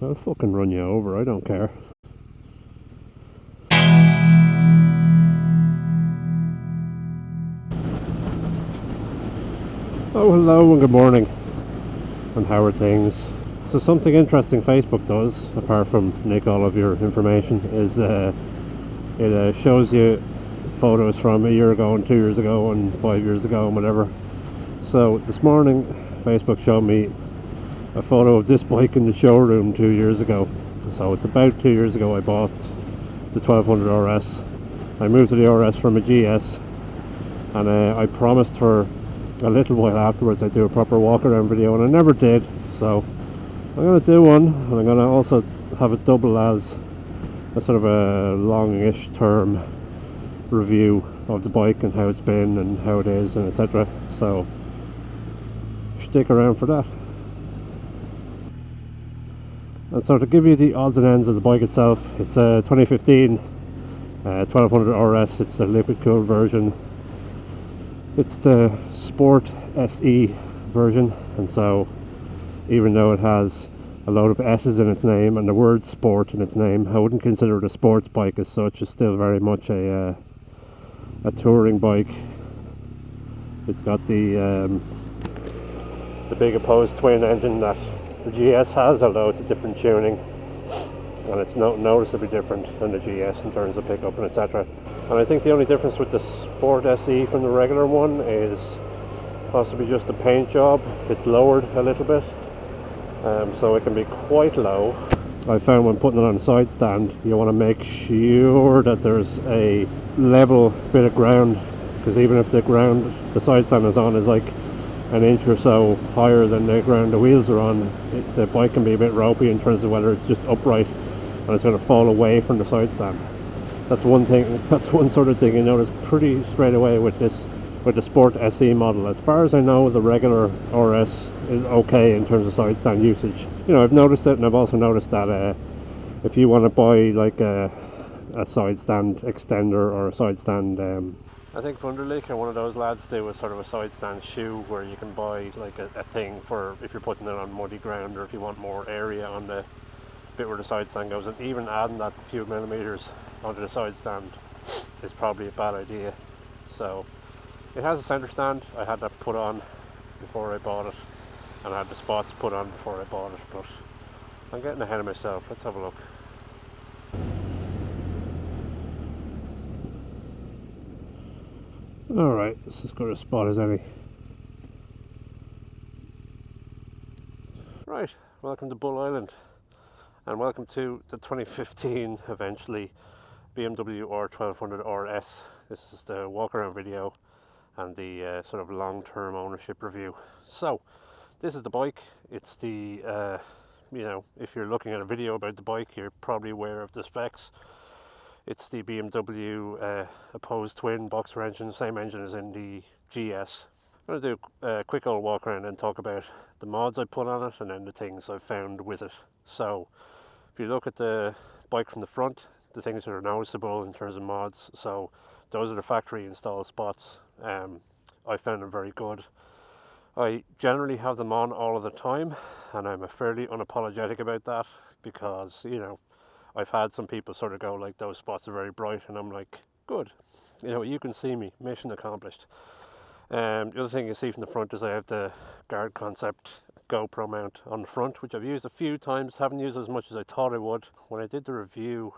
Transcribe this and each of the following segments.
I'll fucking run you over, I don't care. Oh, hello and good morning. And how are things? So something interesting Facebook does, apart from nick all of your information, is it shows you photos from a year ago and 2 years ago and 5 years ago and whatever. So this morning Facebook showed me a photo of this bike in the showroom 2 years ago. So it's about 2 years ago I bought the 1200RS. I moved to the RS from a GS, and I promised for a little while afterwards I'd do a proper walk around video, and I never did. So I'm going to do one, and I'm going to also have it double as a sort of a longish term review of the bike and how it's been and how it is and etc. So stick around for that. And so to give you the odds and ends of the bike itself, it's a 2015 1200RS. It's a liquid cooled version. It's the Sport SE version, and so even though it has a load of S's in its name and the word sport in its name, I wouldn't consider it a sports bike as such. It's still very much a touring bike. It's got the big opposed twin engine that the GS has, although it's a different tuning, and it's noticeably different than the GS in terms of pickup and etc. And I think the only difference with the Sport SE from the regular one is possibly just the paint job. It's lowered a little bit, so it can be quite low. I found when putting it on a side stand, you want to make sure that there's a level bit of ground, because even if the side stand is on is like an inch or so higher than the ground the wheels are on, the bike can be a bit ropey in terms of whether it's just upright and it's going to fall away from the side stand. That's one thing. That's one sort of thing you notice pretty straight away with the Sport SE model. As far as I know, the regular RS is okay in terms of side stand usage. You know, I've noticed it, and I've also noticed that if you want to buy like a side stand extender or a side stand, I think Funderlich and one of those lads do a sort of a side stand shoe where you can buy like a thing for if you're putting it on muddy ground, or if you want more area on the bit where the side stand goes, and even adding that few millimeters onto the side stand is probably a bad idea. So it has a center stand. I had that put on before I bought it, and I had the spots put on before I bought it, but I'm getting ahead of myself. Let's have a look. Alright, this is as good a spot as any. Right, welcome to Bull Island, and welcome to the 2015, eventually, BMW R1200RS. This is the walk around video and the sort of long-term ownership review. So this is the bike. It's the you know, if you're looking at a video about the bike, you're probably aware of the specs. It's the BMW opposed twin boxer engine, same engine as in the GS. I'm going to do a quick old walk around and talk about the mods I put on it, and then the things I've found with it. So if you look at the bike from the front, the things that are noticeable in terms of mods, so those are the factory installed spots. I found them very good. I generally have them on all of the time, and I'm fairly unapologetic about that, because, you know, I've had some people sort of go like, those spots are very bright, and I'm like, good, you know, you can see me, mission accomplished. The other thing you see from the front is I have the Guard Concept GoPro mount on the front, which I've used a few times, haven't used as much as I thought I would. When I did the review,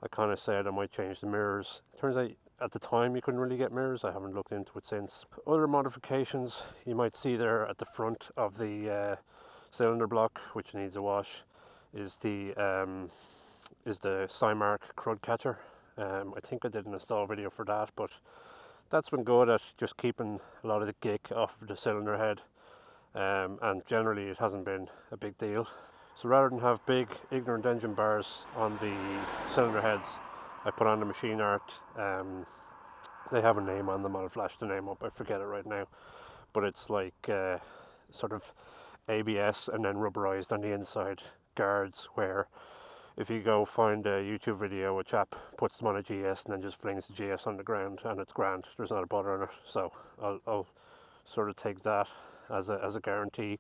I kind of said I might change the mirrors. Turns out at the time you couldn't really get mirrors. I haven't looked into it since. Other modifications you might see there at the front of the cylinder block, which needs a wash, is the Cymark crud catcher. I think I did an install video for that, but that's been good at just keeping a lot of the gick off of the cylinder head, and generally it hasn't been a big deal. So rather than have big ignorant engine bars on the cylinder heads, I put on the Machine Art. They have a name on them, I'll flash the name up, I forget it right now, but it's like sort of ABS and then rubberized on the inside guards, where if you go find a YouTube video, a chap puts them on a GS and then just flings the GS on the ground, and it's grand, there's not a bother on it. So I'll sort of take that as a guarantee.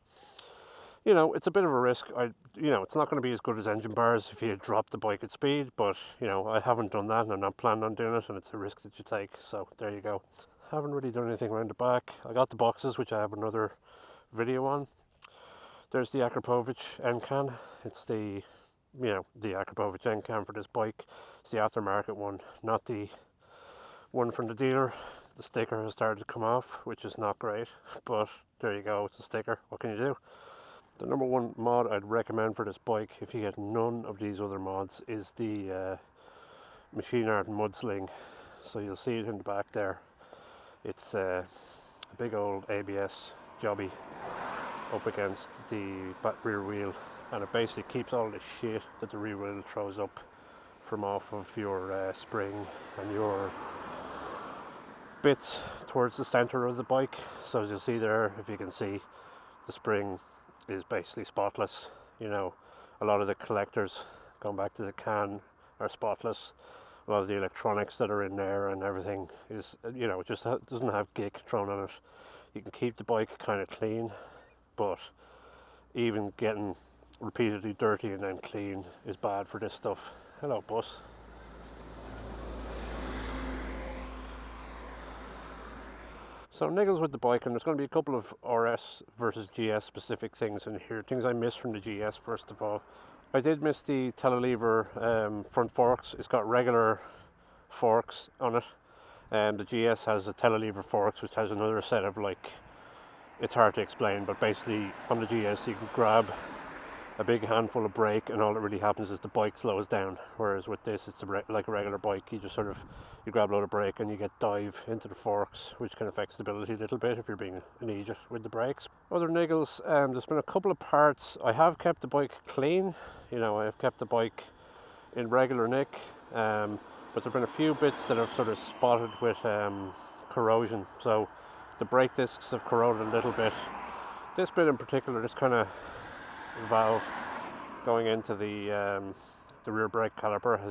You know, it's a bit of a risk. I you know, it's not going to be as good as engine bars if you drop the bike at speed, but you know, I haven't done that and I'm not planning on doing it, and it's a risk that you take. So there you go. Haven't really done anything around the back. I got the boxes, which I have another video on. There's the Akrapovic end can. It's the, you know, the Akrapovic end can for this bike. It's the aftermarket one, not the one from the dealer. The sticker has started to come off, which is not great, but there you go, it's a sticker. What can you do? The number one mod I'd recommend for this bike, if you get none of these other mods, is the Art Mud Sling. So you'll see it in the back there. It's a big old ABS jobby up against the back rear wheel, and it basically keeps all the shit that the rear wheel throws up from off of your spring and your bits towards the center of the bike. So as you'll see there, if you can see, the spring is basically spotless. You know, a lot of the collectors, going back to the can, are spotless. A lot of the electronics that are in there and everything is, you know, it just doesn't have gick thrown on it. You can keep the bike kind of clean, but even getting repeatedly dirty and then clean is bad for this stuff. Hello, bus. So niggles with the bike, and there's going to be a couple of RS versus GS specific things in here. Things I missed from the GS, first of all. I did miss the telelever front forks. It's got regular forks on it. The GS has a telelever forks, which has another set of, like, it's hard to explain, but basically on the GS you can grab a big handful of brake and all that really happens is the bike slows down, whereas with this it's like a regular bike. You just sort of, you grab a load of brake and you get dive into the forks, which can affect stability a little bit if you're being an idiot with the brakes. Other niggles, there's been a couple of parts. I have kept the bike clean, you know, I have kept the bike in regular nick, but there have been a few bits that I've sort of spotted with corrosion. So the brake discs have corroded a little bit. This bit in particular, this kind of valve going into the rear brake caliper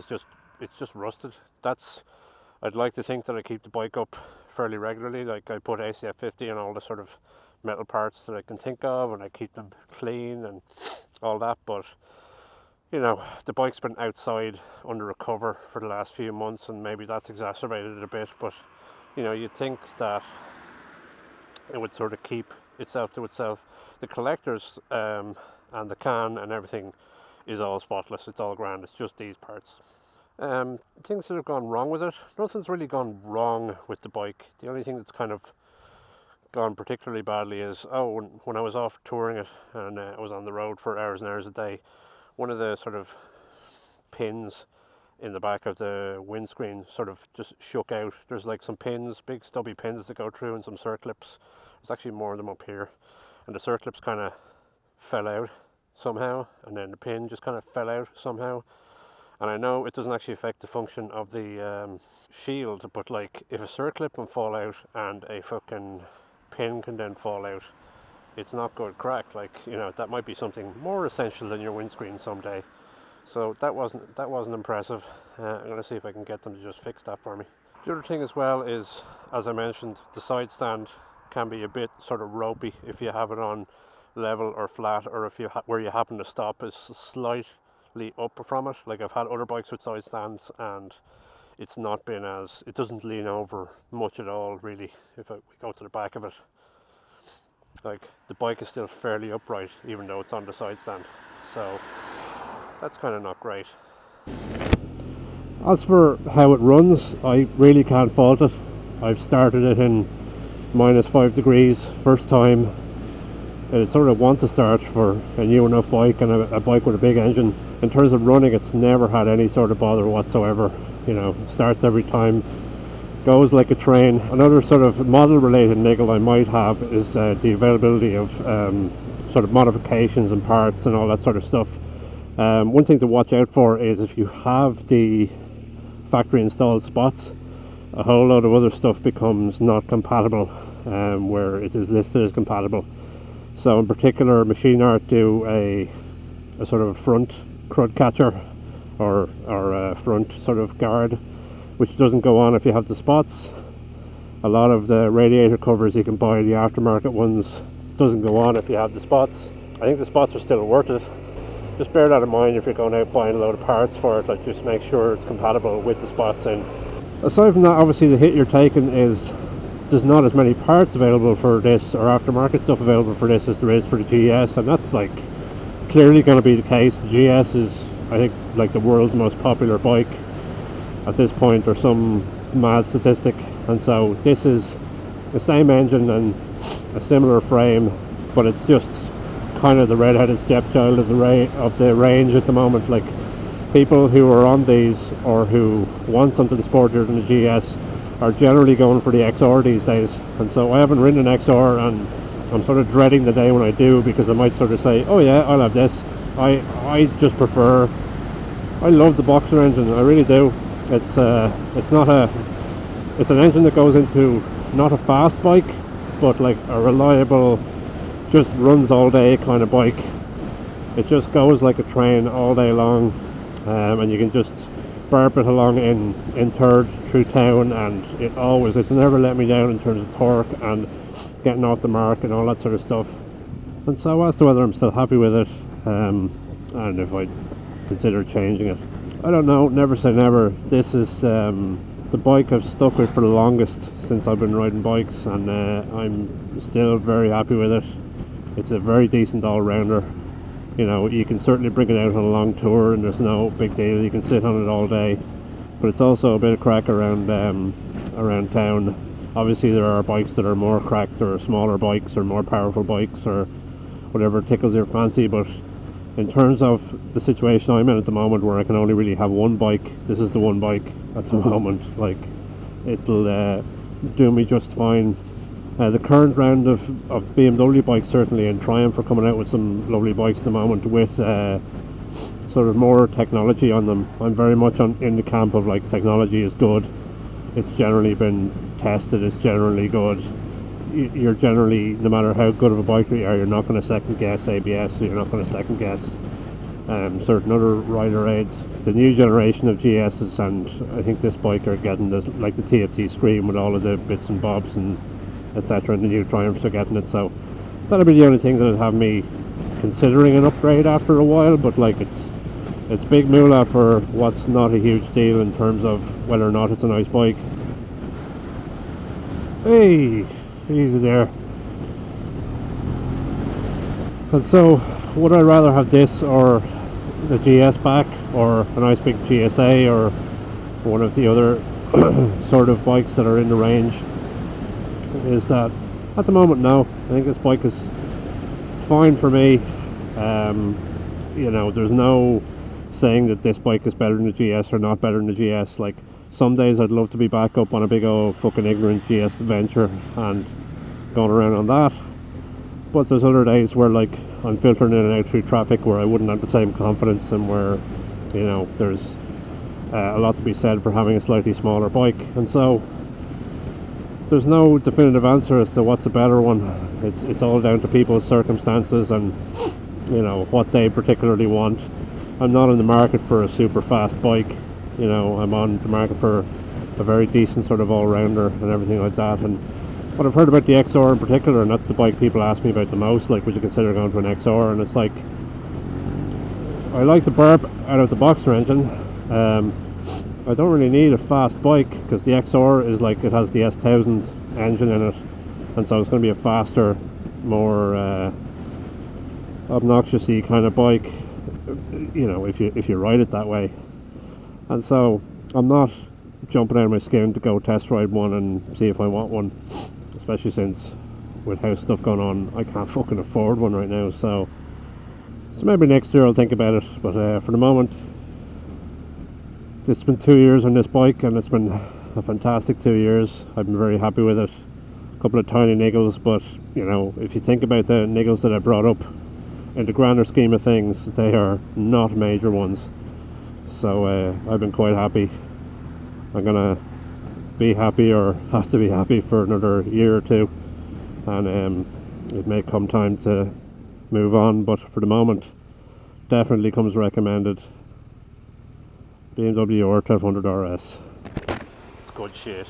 it's just rusted. I'd like to think that I keep the bike up fairly regularly, like I put ACF 50 on all the sort of metal parts that I can think of, and I keep them clean and all that, but you know, the bike's been outside under a cover for the last few months, and maybe that's exacerbated it a bit, but you know, you'd think that it would sort of keep itself to itself. The collectors and the can and everything is all spotless, it's all grand, it's just these parts. Things that have gone wrong with it, nothing's really gone wrong with the bike. The only thing that's kind of gone particularly badly is, when I was off touring it and I was on the road for hours and hours a day, one of the sort of pins in the back of the windscreen sort of just shook out. There's like some pins, big stubby pins that go through, and some circlips. There's actually more of them up here, and the circlips kind of fell out somehow, and then the pin just kind of fell out somehow. And I know it doesn't actually affect the function of the shield, but like if a circlip can fall out and a fucking pin can then fall out, it's not good crack. Like, you know, that might be something more essential than your windscreen someday. So that wasn't impressive. I'm going to see if I can get them to just fix that for me. The other thing as well is, as I mentioned, the side stand can be a bit sort of ropey if you have it on level or flat, or if where you happen to stop is slightly up from it. Like, I've had other bikes with side stands and it's not been it doesn't lean over much at all really if we go to the back of it. Like, the bike is still fairly upright even though it's on the side stand, so that's kind of not great. As for how it runs, I really can't fault it. I've started it in -5 degrees first time, and it sort of wants to start for a new enough bike and a bike with a big engine. In terms of running, it's never had any sort of bother whatsoever. You know, starts every time, goes like a train. Another sort of model related niggle I might have is the availability of sort of modifications and parts and all that sort of stuff. One thing to watch out for is if you have the factory installed spots, a whole load of other stuff becomes not compatible where it is listed as compatible. So in particular, Machine Art do a sort of front crud catcher or front sort of guard, which doesn't go on if you have the spots. A lot of the radiator covers you can buy, the aftermarket ones, doesn't go on if you have the spots. I think the spots are still worth it, just bear that in mind if you're going out buying a load of parts for it. Like, just make sure it's compatible with the spots in. Aside from that, obviously the hit you're taking is there's not as many parts available for this, or aftermarket stuff available for this, as there is for the GS, and that's like clearly going to be the case. The GS is, I think, like the world's most popular bike at this point, or some mad statistic, and so this is the same engine and a similar frame, but it's just kind of the red-headed stepchild of the range at the moment. Like, people who are on these or who want something sportier than the GS are generally going for the XR these days, and so I haven't ridden an XR, and I'm sort of dreading the day when I do, because I might sort of say, oh yeah, I'll have this. I just prefer, I love the Boxer engine, I really do. It's an engine that goes into not a fast bike, but like a reliable, just runs all day kind of bike. It just goes like a train all day long, and you can just burp it along in third through town, and it'll never let me down in terms of torque and getting off the mark and all that sort of stuff. And so as to whether I'm still happy with it, and if I'd consider changing it, I don't know, never say never. This is the bike I've stuck with for the longest since I've been riding bikes, and I'm still very happy with it. It's a very decent all-rounder. You know, you can certainly bring it out on a long tour and there's no big deal, you can sit on it all day, but it's also a bit of crack around town. Obviously there are bikes that are more cracked, or smaller bikes, or more powerful bikes, or whatever tickles your fancy, but in terms of the situation I'm in at the moment, where I can only really have one bike, this is the one bike at the moment. Like, it'll do me just fine. The current round of BMW bikes, certainly, and Triumph are coming out with some lovely bikes at the moment with sort of more technology on them. I'm very much in the camp of, like, technology is good. It's generally been tested, it's generally good. You're generally, no matter how good of a biker you are, you're not going to second guess ABS, so you're not going to second guess certain other rider aids. The new generation of GSs, and I think this bike are getting this, like the TFT Scream with all of the bits and bobs and etc., and the new Triumphs are getting it, so that'll be the only thing that'll have me considering an upgrade after a while. But like, it's big moolah for what's not a huge deal in terms of whether or not it's a nice bike. Hey, easy there. And so, would I rather have this or the GS back, or a nice big GSA, or one of the other sort of bikes that are in the range? Is that at the moment, no. I think this bike is fine for me. You know, there's no saying that this bike is better than the GS or not better than the GS. Like, some days I'd love to be back up on a big old fucking ignorant GS adventure and going around on that, but there's other days where, like, I'm filtering in and out through traffic where I wouldn't have the same confidence, and where, you know, there's a lot to be said for having a slightly smaller bike. And so there's no definitive answer as to what's a better one. It's all down to people's circumstances and, you know, what they particularly want. I'm not in the market for a super fast bike. You know, I'm on the market for a very decent sort of all-rounder and everything like that. And what I've heard about the XR in particular, and that's the bike people ask me about the most, like, would you consider going to an XR? And it's like, I like the burp out of the Boxer engine. I don't really need a fast bike, because the XR is like, it has the S1000 engine in it, and so it's going to be a faster, more obnoxiously kind of bike, you know, if you ride it that way. And so I'm not jumping out of my skin to go test ride one and see if I want one, especially since with house stuff going on, I can't fucking afford one right now. So maybe next year I'll think about it, but for the moment, it's been 2 years on this bike, and it's been a fantastic 2 years. I've been very happy with it. A couple of tiny niggles, but, you know, if you think about the niggles that I brought up, in the grander scheme of things, they are not major ones. So I've been quite happy. I'm gonna be happy, or have to be happy, for another year or two, and it may come time to move on, but for the moment, definitely comes recommended. BMW R1200RS. It's good shit.